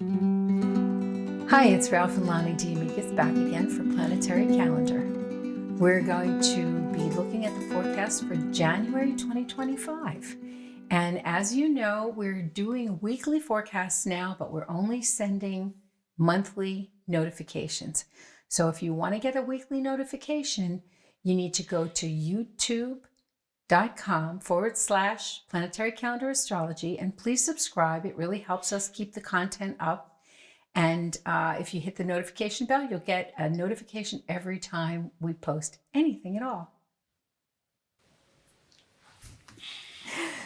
Hi, it's Ralph and Lonnie D'Amigas back again for Planetary Calendar. We're going to be looking at the forecast for January 2025. And as you know, we're doing weekly forecasts now, but we're only sending monthly notifications. So if you want to get a weekly notification, you need to go to youtube.com/Planetary Calendar Astrology, and please subscribe. It really helps us keep the content up. And if you hit the notification bell, you'll get a notification every time we post anything at all.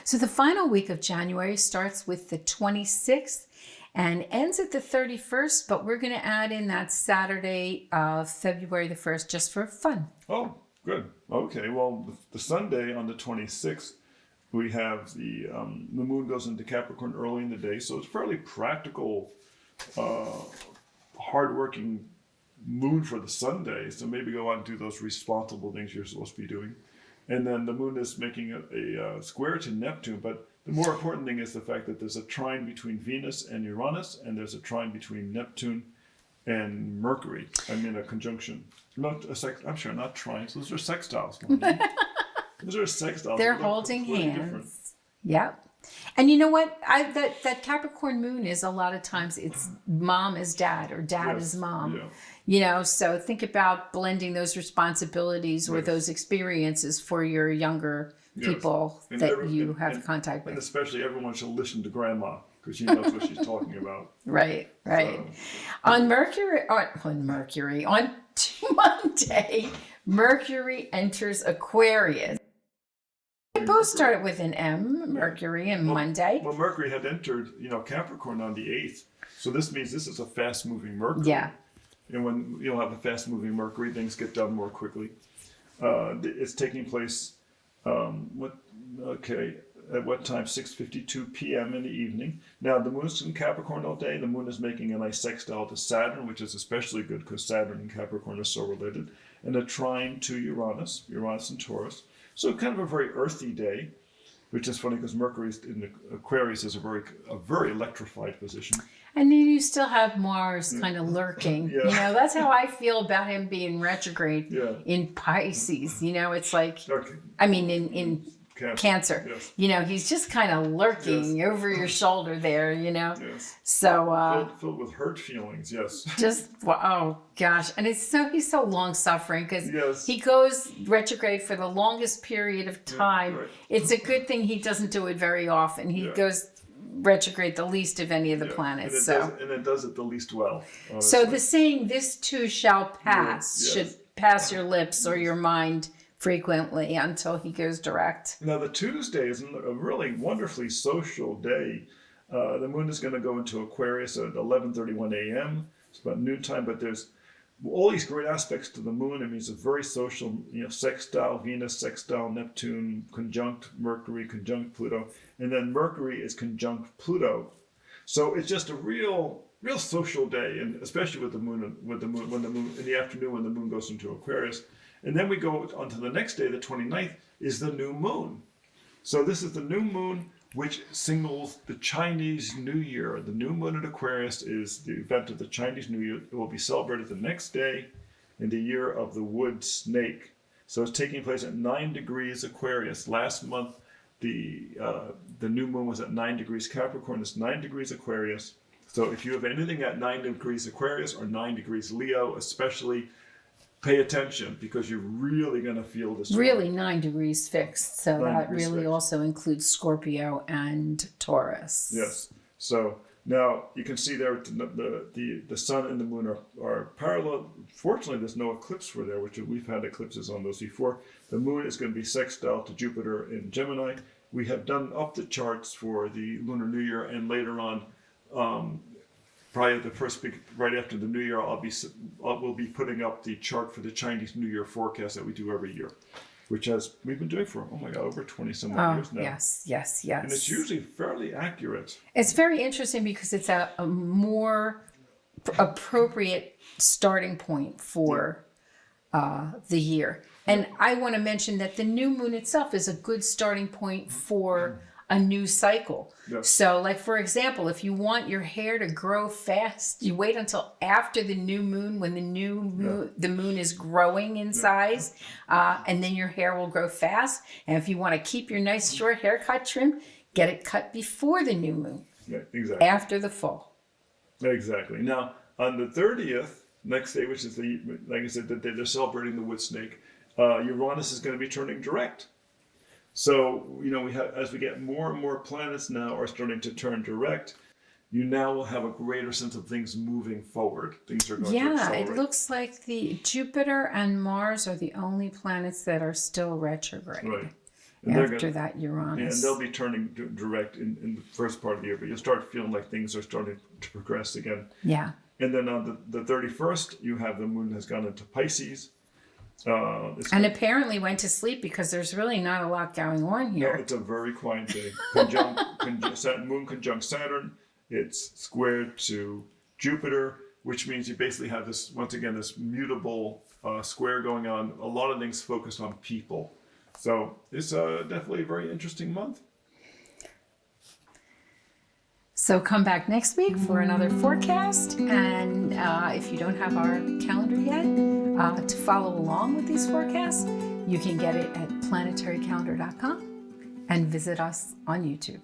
So the final week of January starts with the 26th and ends at the 31st, but we're going to add in that Saturday of February the 1st just for fun. Oh, good. Okay, well, the Sunday on the 26th, we have the moon goes into Capricorn early in the day, so it's fairly practical, hardworking moon for the Sunday. So maybe go out and do those responsible things you're supposed to be doing. And then the moon is making a square to Neptune, but the more important thing is the fact that there's a trine between Venus and Uranus, and there's a trine between Neptune and Mercury. I mean, a conjunction. Not a sex. I'm sure not trines. Those are sextiles. Those are sextiles. They're holding hands. Yep. And you know what? That Capricorn moon is a lot of times it's mom is dad or dad is mom. Yeah. You know, so think about blending those responsibilities or those experiences for your younger people that you have contact with. And especially everyone should listen to grandma because she knows what she's talking about. Right. On Monday, Mercury enters Aquarius. They both started with an M, Mercury, and Monday. Well, Mercury had entered, Capricorn on the 8th. So this means this is a fast-moving Mercury. Yeah. And when you have a fast-moving Mercury, things get done more quickly. It's taking place, at what time? 6:52 p.m. in the evening. Now, the moon's in Capricorn all day. The moon is making a nice sextile to Saturn, which is especially good because Saturn and Capricorn are so related. And a trine to Uranus and Taurus. So kind of a very earthy day, which is funny because Mercury in the Aquarius is a very electrified position. And then you still have Mars kind of lurking. Yeah. You know, that's how I feel about him being retrograde in Pisces. You know, it's like, in Cancer. Yes. You know, he's just kind of lurking over your shoulder there, you know. Yes. So filled with hurt feelings, yes. Just oh gosh. And he's so long suffering because he goes retrograde for the longest period of time. Yeah, right. It's a good thing he doesn't do it very often. He goes retrograde the least of any of the planets. And it does it the least well. Honestly. So the saying "this too shall pass" should pass your lips or your mind frequently until he goes direct. Now the Tuesday is a really wonderfully social day. The moon is going to go into Aquarius at 11:31 a.m. It's about noontime, but there's all these great aspects to the moon. It means a very social, sextile Venus, sextile Neptune, conjunct Mercury, conjunct Pluto, and then Mercury is conjunct Pluto. So it's just a real social day, and especially with the moon in the afternoon when the moon goes into Aquarius. And then we go on to the next day, the 29th, is the new moon. So this is the new moon, which signals the Chinese New Year. The new moon in Aquarius is the event of the Chinese New Year. It will be celebrated the next day in the year of the wood snake. So it's taking place at 9 degrees Aquarius. Last month, the new moon was at 9 degrees Capricorn. It's 9 degrees Aquarius. So if you have anything at 9 degrees Aquarius or 9 degrees Leo, especially, pay attention because you're really going to feel this. Really 9 degrees fixed. So that really also includes Scorpio and Taurus. Yes. So now you can see there the sun and the moon are parallel. Fortunately, there's no eclipse for there, which we've had eclipses on those before. The moon is going to be sextile to Jupiter in Gemini. We have done up the charts for the Lunar New Year, and later on, probably the first week right after the New Year, we'll be putting up the chart for the Chinese New Year forecast that we do every year, which we've been doing for over 20 some years now. Yes. And it's usually fairly accurate. It's very interesting because it's a more appropriate starting point for the year. And I want to mention that the new moon itself is a good starting point for a new cycle. Yes. So, like for example, if you want your hair to grow fast, you wait until after the new moon, when the moon is growing in size, and then your hair will grow fast. And if you want to keep your nice short haircut trim, get it cut before the new moon. Yeah, exactly. After the full. Exactly. Now, on the 30th, next day, which is like I said, that they're celebrating the wood snake, Uranus is going to be turning direct. So, we have, as we get more and more planets now are starting to turn direct, you now will have a greater sense of things moving forward. Things are going to accelerate. It looks like the Jupiter and Mars are the only planets that are still retrograde. Right. After that, Uranus. Yeah, and they'll be turning direct in the first part of the year, but you'll start feeling like things are starting to progress again. Yeah. And then on the 31st, you have the moon has gone into Pisces. And apparently went to sleep because there's really not a lot going on here. No, it's a very quiet day. Moon conjunct Saturn. It's squared to Jupiter, which means you basically have this, once again, this mutable square going on. A lot of things focused on people. So it's definitely a very interesting month. So come back next week for another forecast. And if you don't have our calendar yet, to follow along with these forecasts, you can get it at planetarycalendar.com and visit us on YouTube.